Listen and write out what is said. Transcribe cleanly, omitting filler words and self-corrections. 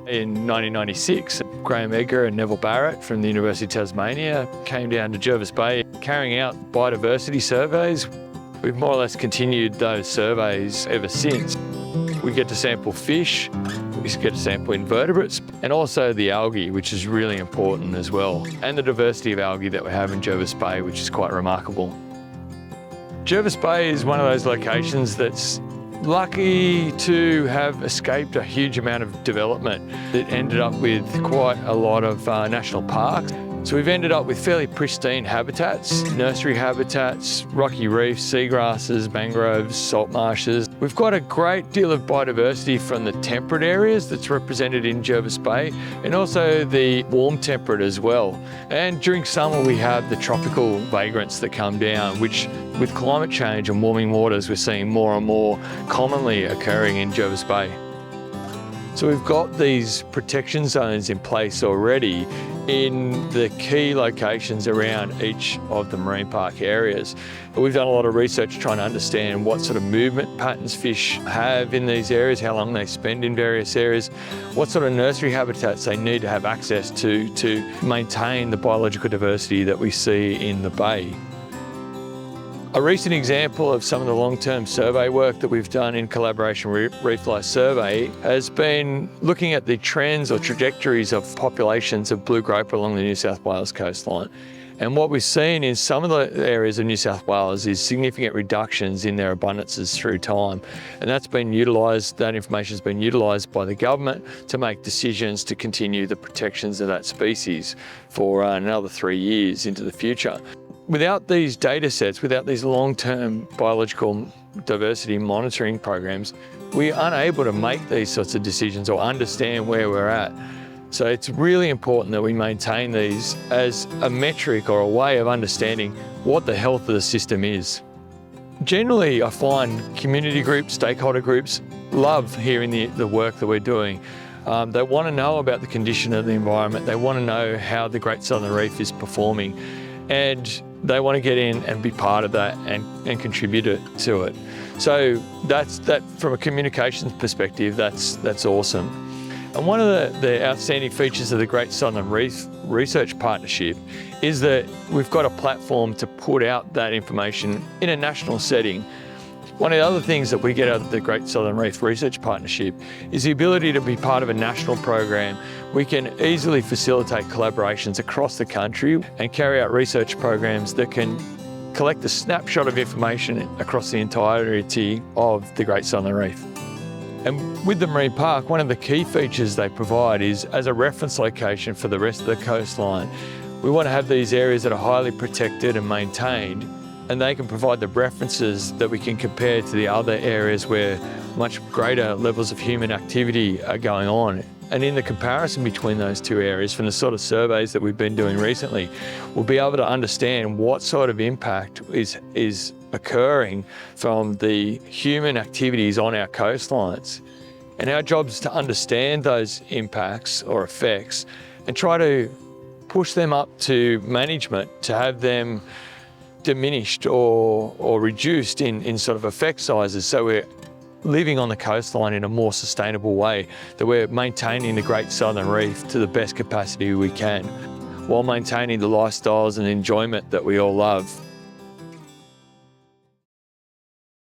In 1996, Graham Edgar and Neville Barrett from the University of Tasmania came down to Jervis Bay carrying out biodiversity surveys. We've more or less continued those surveys ever since. We get to sample fish, we get to sample invertebrates, and also the algae, which is really important as well, and the diversity of algae that we have in Jervis Bay, which is quite remarkable. Jervis Bay is one of those locations that's lucky to have escaped a huge amount of development. It ended up with quite a lot of national parks. So we've ended up with fairly pristine habitats, nursery habitats, rocky reefs, seagrasses, mangroves, salt marshes. We've got a great deal of biodiversity from the temperate areas that's represented in Jervis Bay, and also the warm temperate as well. And during summer we have the tropical vagrants that come down, which with climate change and warming waters we're seeing more and more commonly occurring in Jervis Bay. So we've got these protection zones in place already in the key locations around each of the marine park areas. We've done a lot of research trying to understand what sort of movement patterns fish have in these areas, how long they spend in various areas, what sort of nursery habitats they need to have access to maintain the biological diversity that we see in the bay. A recent example of some of the long-term survey work that we've done in collaboration with Reef Life Survey has been looking at the trends or trajectories of populations of blue groper along the New South Wales coastline. And what we've seen in some of the areas of New South Wales is significant reductions in their abundances through time. And that's been utilised, that information has been utilised by the government to make decisions to continue the protections of that species for another 3 years into the future. Without these data sets, without these long-term biological diversity monitoring programs, we're unable to make these sorts of decisions or understand where we're at. So it's really important that we maintain these as a metric or a way of understanding what the health of the system is. Generally, I find community groups, stakeholder groups, love hearing the work that we're doing. They want to know about the condition of the environment. They want to know how the Great Southern Reef is performing. And they want to get in and be part of that and contribute to it. So that's from a communications perspective, that's awesome. And one of the outstanding features of the Great Southern Reef Research Partnership is that we've got a platform to put out that information in a national setting. One of the other things that we get out of the Great Southern Reef Research Partnership is the ability to be part of a national program. We can easily facilitate collaborations across the country and carry out research programs that can collect a snapshot of information across the entirety of the Great Southern Reef. And with the marine park, one of the key features they provide is as a reference location for the rest of the coastline. We want to have these areas that are highly protected and maintained, and they can provide the references that we can compare to the other areas where much greater levels of human activity are going on. And in the comparison between those two areas, from the sort of surveys that we've been doing recently, we'll be able to understand what sort of impact is occurring from the human activities on our coastlines. And our job is to understand those impacts or effects and try to push them up to management to have them diminished or reduced in sort of effect sizes, so we're living on the coastline in a more sustainable way, that we're maintaining the Great Southern Reef to the best capacity we can, while maintaining the lifestyles and enjoyment that we all love.